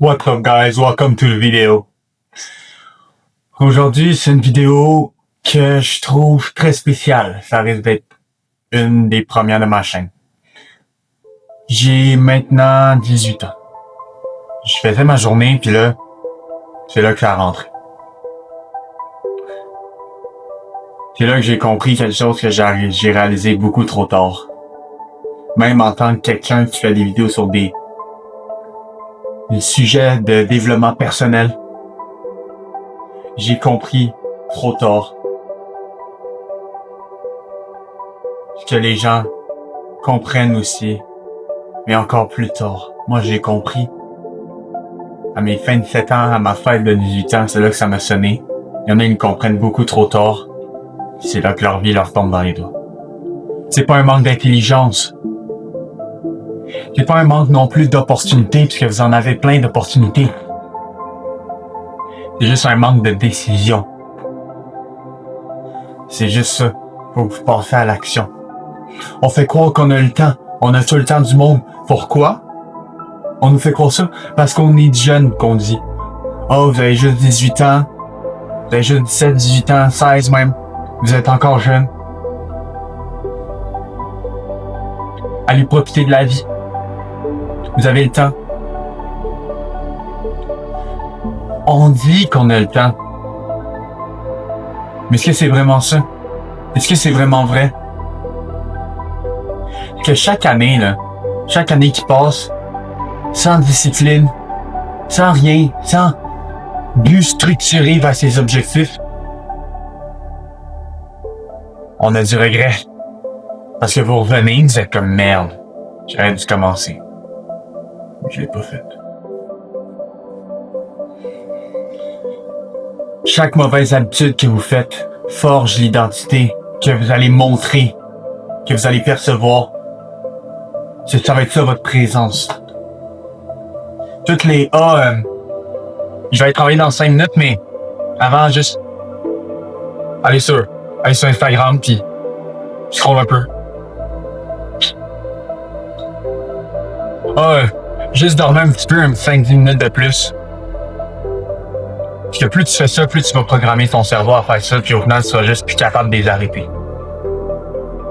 What's up guys, welcome to the video. Aujourd'hui, c'est une vidéo que je trouve très spéciale. Ça risque d'être une des premières de ma chaîne. J'ai maintenant 18 ans. Je faisais ma journée, puis là, c'est là que ça a rentré. C'est là que j'ai compris quelque chose que j'ai réalisé beaucoup trop tard. Même en tant que quelqu'un qui fait des vidéos sur des sujets de développement personnel, j'ai compris trop tard que les gens comprennent aussi, mais encore plus tard. Moi, j'ai compris à mes 27 ans, à ma fête de 18 ans, c'est là que ça m'a sonné. Il y en a qui comprennent beaucoup trop tard. C'est là que leur vie leur tombe dans les doigts. C'est pas un manque d'intelligence. C'est pas un manque non plus d'opportunités, puisque vous en avez plein d'opportunités. C'est juste un manque de décision. C'est juste ça. Faut que vous passez à l'action. On fait croire qu'on a le temps. On a tout le temps du monde. Pourquoi? On nous fait croire ça? Parce qu'on est jeune, qu'on dit. Oh, vous avez juste 18 ans. Vous avez juste 17, 18 ans, 16 même. Vous êtes encore jeune. Allez profiter de la vie. Vous avez le temps. On dit qu'on a le temps. Mais est-ce que c'est vraiment ça? Est-ce que c'est vraiment vrai? Que chaque année qui passe, sans discipline, sans rien, sans but structuré vers ses objectifs, on a du regret. Parce que vous revenez, vous êtes comme merde. J'aurais dû commencer. Mais je l'ai pas fait. Chaque mauvaise habitude que vous faites forge l'identité que vous allez montrer, que vous allez percevoir. Ça va être ça votre présence. Toutes les je vais aller travailler dans 5 minutes, mais avant, juste allez sur Instagram puis scroll un peu. Juste dormir un petit peu, 5-10 minutes de plus. Puis que plus tu fais ça, plus tu vas programmer ton cerveau à faire ça, puis au final, tu seras juste plus capable de les arrêter.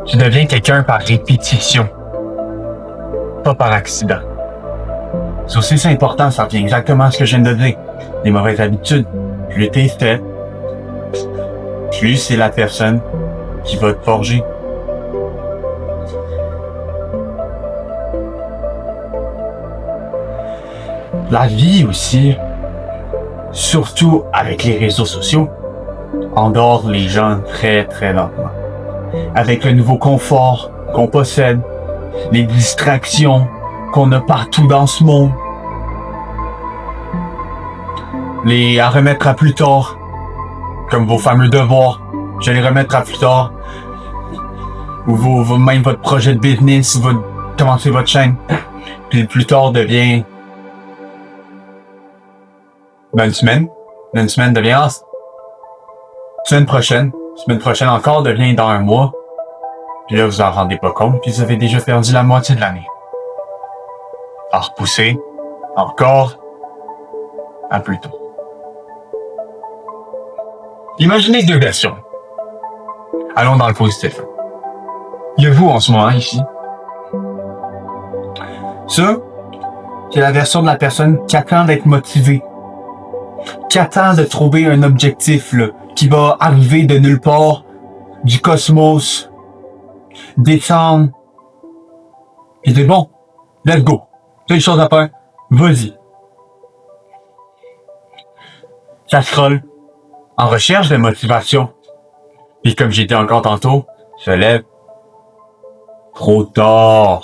Tu deviens quelqu'un par répétition, pas par accident. Ça aussi, c'est important, ça revient exactement à ce que je viens de dire. Les mauvaises habitudes, plus t'es fait, plus c'est la personne qui va te forger. La vie aussi, surtout avec les réseaux sociaux, endort les gens très très lentement. Avec le nouveau confort qu'on possède, les distractions qu'on a partout dans ce monde, les à remettre à plus tard, comme vos fameux devoirs, je vais les remettre à plus tard, ou même votre projet de business, ou commencer votre chaîne, puis le plus tard devient une semaine devient semaine prochaine encore devient dans un mois, puis là vous en rendez pas compte, puis vous avez déjà perdu la moitié de l'année. À repousser encore à plus tôt. Imaginez 2 versions. Allons dans le positif. Il y a vous en ce moment ici. Ça, c'est la version de la personne qui attend d'être motivée, qui attend de trouver un objectif là, qui va arriver de nulle part, du cosmos, descendre, et c'est bon, let's go. T'as des choses à faire, vas-y. Ça scrolle, en recherche de motivation. Puis comme j'ai dit encore tantôt, se lève trop tard.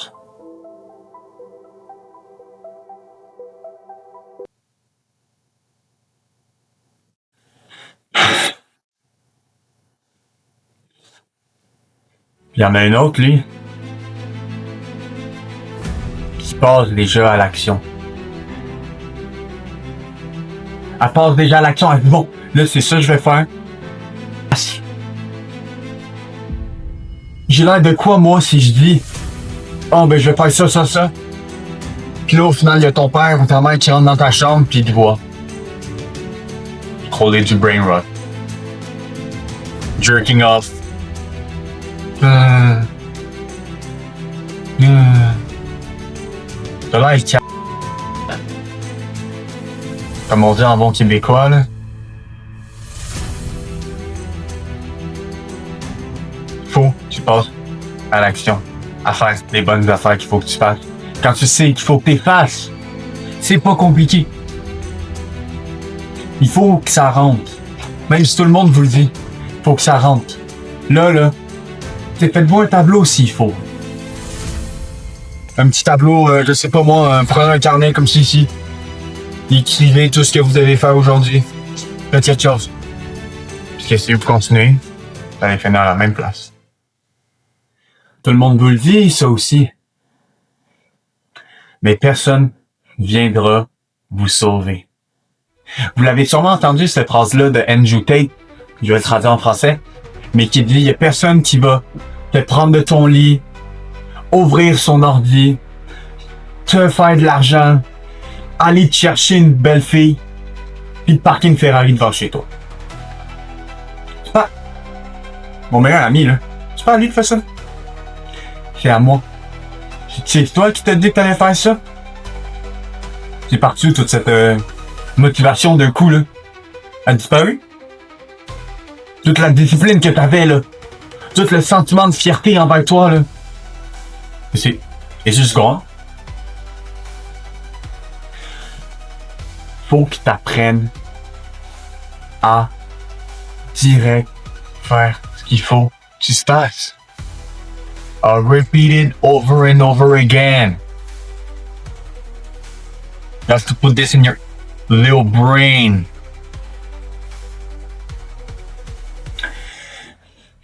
Il y en a un autre, lui, qui passe déjà à l'action. Elle passe déjà à l'action, elle dit bon, là c'est ça que je vais faire. J'ai l'air de quoi moi si je dis oh ben je vais faire ça. Puis là, au final, il y a ton père ou ta mère qui rentre dans ta chambre puis il te voit. Crawler du brain rot. Jerking off. T'as l'air de comme on dit en bon québécois, là. Faut que tu passes à l'action. À faire les bonnes affaires qu'il faut que tu fasses. Quand tu sais qu'il faut que tu les fasses, c'est pas compliqué. Il faut que ça rentre. Même si tout le monde vous le dit, il faut que ça rentre. Là, faites-vous un tableau s'il faut. Un petit tableau, je sais pas moi, prenez un carnet comme ceci. Écrivez tout ce que vous devez faire aujourd'hui. Faites quelque chose. Puis que si vous continuez, vous allez finir à la même place. Tout le monde vous le dit, ça aussi. Mais personne viendra vous sauver. Vous l'avez sûrement entendu, cette phrase-là de Andrew Tate, je vais le traduire en français, mais qui dit, il y a personne qui va te prendre de ton lit, ouvrir son ordi, te faire de l'argent, aller te chercher une belle fille, puis te parker une Ferrari devant chez toi. C'est pas mon meilleur ami, là. C'est pas à lui de faire ça. C'est à moi. C'est toi qui t'as dit que t'allais faire ça? C'est parti où toute cette motivation d'un coup, là? A disparu? Toute la discipline que t'avais, là. Tout le sentiment de fierté envers toi, là. C'est juste quoi? Faut que t'apprennes à direct faire ce qu'il faut que tu fasses. Repeat it over and over again. You have to put this in your little brain.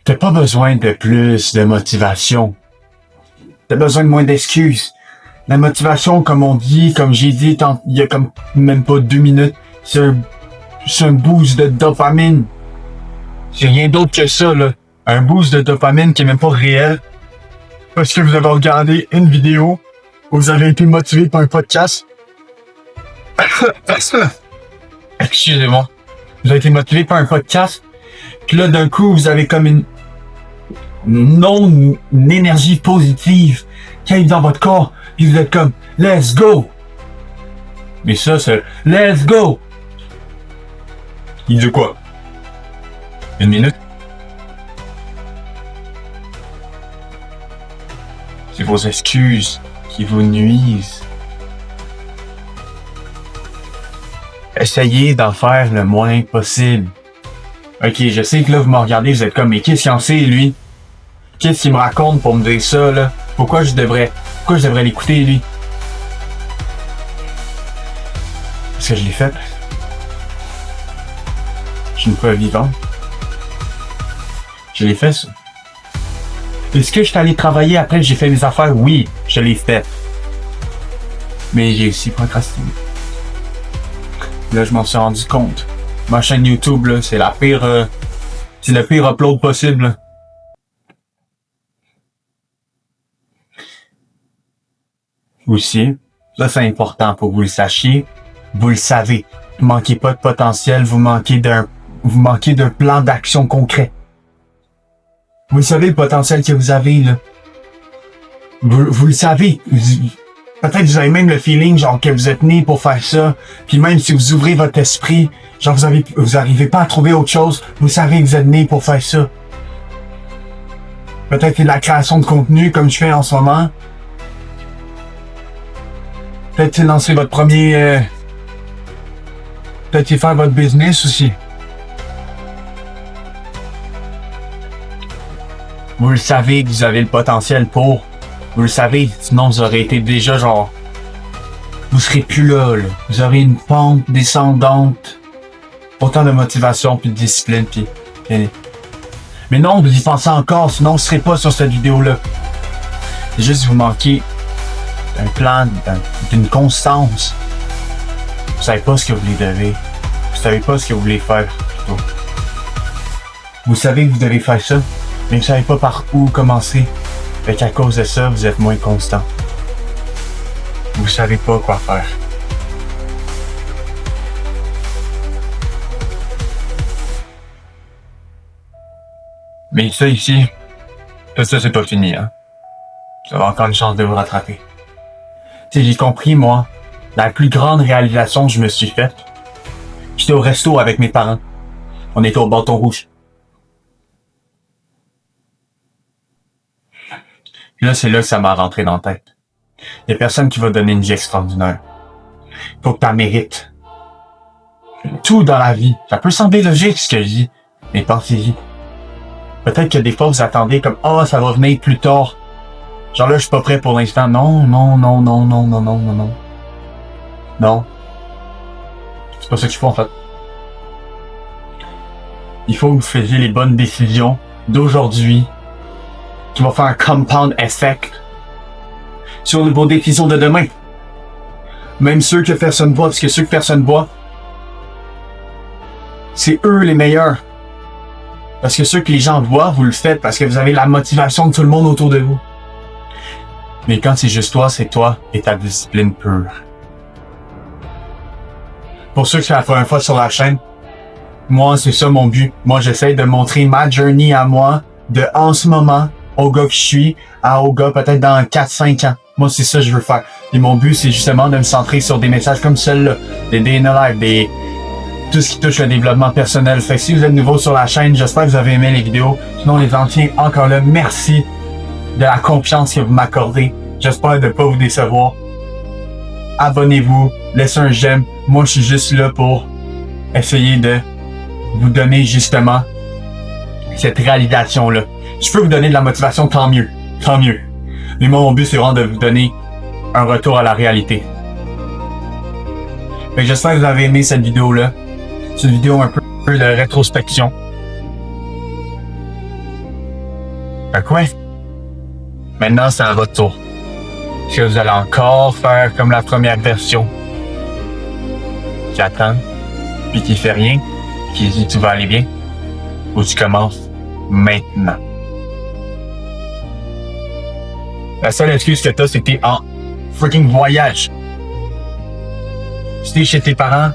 T'as pas besoin de plus de motivation. T'as besoin de moins d'excuses. La motivation, comme on dit, comme j'ai dit, il y a comme même pas 2 minutes, c'est un boost de dopamine. C'est rien d'autre que ça, là. Un boost de dopamine qui est même pas réel. Parce que vous avez regardé une vidéo où vous avez été motivé par un podcast. Excusez-moi. Vous avez été motivé par un podcast. Puis là, d'un coup, vous avez comme une énergie positive qui arrive dans votre corps. Puis vous êtes comme, let's go. Mais ça, c'est let's go. Il dit quoi? 1 minute? C'est vos excuses qui vous nuisent. Essayez d'en faire le moins possible. Ok, je sais que là, vous me regardez, vous êtes comme, mais qu'est-ce qu'il en sait, lui? Qu'est-ce qu'il me raconte pour me dire ça, là? Pourquoi je devrais l'écouter, lui? Parce que je l'ai fait. Je suis une preuve vivante. Je l'ai fait, ça. Est-ce que je suis allé travailler après que j'ai fait mes affaires? Oui, je l'ai fait. Mais j'ai aussi procrastiné. Là, je m'en suis rendu compte. Ma chaîne YouTube, là, c'est la pire... c'est le pire upload possible, là. Aussi, ça c'est important pour que vous le sachiez. Vous le savez. Vous manquez pas de potentiel, vous manquez d'un plan d'action concret. Vous savez le potentiel que vous avez, là. Vous le savez. Peut-être vous avez même le feeling, genre, que vous êtes né pour faire ça. Puis même si vous ouvrez votre esprit, genre, vous arrivez pas à trouver autre chose, vous savez que vous êtes né pour faire ça. Peut-être c'est de la création de contenu, comme je fais en ce moment. Peut-être c'est lancer votre premier... Peut-être c'est faire votre business aussi. Vous le savez que vous avez le potentiel pour. Vous le savez, sinon vous aurez été déjà genre... Vous serez plus là. Vous aurez une pente descendante. Autant de motivation, puis de discipline, puis... Mais non, vous y pensez encore, sinon vous ne serez pas sur cette vidéo-là. C'est juste que vous manquez d'un plan, d'une constance. Vous savez pas ce que vous voulez devez. Vous savez pas ce que vous voulez faire, plutôt. Vous savez que vous devez faire ça, mais vous savez pas par où commencer. Fait qu'à cause de ça, vous êtes moins constant. Vous savez pas quoi faire. Mais ça ici, ça c'est pas fini, hein. Vous avez encore une chance de vous rattraper. Tu sais, j'ai compris, moi, la plus grande réalisation que je me suis faite, j'étais au resto avec mes parents. On était au bâton rouge. Puis là, c'est là que ça m'a rentré dans la tête. Il y a personne qui va donner une vie extraordinaire. Faut que t'en mérites. Tout dans la vie. Ça peut sembler logique ce que je dis, mais pensez-y. Peut-être que des fois vous attendez comme ça va venir plus tard. Genre là, je suis pas prêt pour l'instant. Non. Non. C'est pas ça qu'il faut en fait. Il faut que vous fassiez les bonnes décisions d'aujourd'hui qui vont faire un compound effect sur vos décisions de demain. Même ceux que personne voit, parce que ceux que personne voit, c'est eux les meilleurs. Parce que ceux que les gens voient, vous le faites parce que vous avez la motivation de tout le monde autour de vous. Mais quand c'est juste toi, c'est toi et ta discipline pure. Pour ceux qui sont la première fois sur la chaîne, moi, c'est ça mon but. Moi, j'essaie de montrer ma journey à moi, de en ce moment, au gars que je suis, au gars peut-être dans 4-5 ans. Moi, c'est ça que je veux faire. Et mon but, c'est justement de me centrer sur des messages comme celui-là, des Day in the Life, tout ce qui touche le développement personnel. Fait que si vous êtes nouveau sur la chaîne, j'espère que vous avez aimé les vidéos. Sinon, les anciens, encore là, merci de la confiance que vous m'accordez. J'espère de ne pas vous décevoir. Abonnez-vous, laissez un j'aime. Moi, je suis juste là pour essayer de vous donner justement cette réalisation-là. Je peux vous donner de la motivation, tant mieux. Tant mieux. Mais moi, mon but, c'est vraiment de vous donner un retour à la réalité. Fait que j'espère que vous avez aimé cette vidéo-là. C'est une vidéo un peu de rétrospection. Fait quoi? Maintenant, c'est à votre tour. Est-ce que vous allez encore faire comme la première version? Qui attend, puis qui fait rien, qui dit tu vas aller bien? Ou tu commences maintenant? La seule excuse que t'as, c'est que t'es en freaking voyage. Si t'es chez tes parents,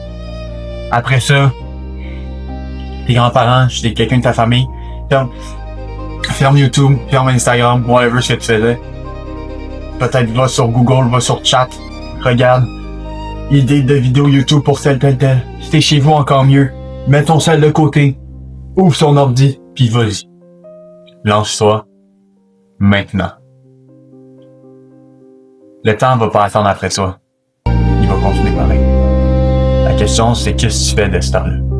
après ça, tes grands-parents, chez quelqu'un de ta famille, ferme YouTube, ferme Instagram, whatever ce que tu faisais. Peut-être va sur Google, va sur chat, regarde, idée de vidéo YouTube pour tel. Si t'es chez vous, encore mieux. Mets ton sel de côté, ouvre son ordi, puis vas-y. Lance-toi, maintenant. Le temps va pas attendre après toi. Il va continuer pareil. La question, c'est qu'est-ce que tu fais de ce temps-là?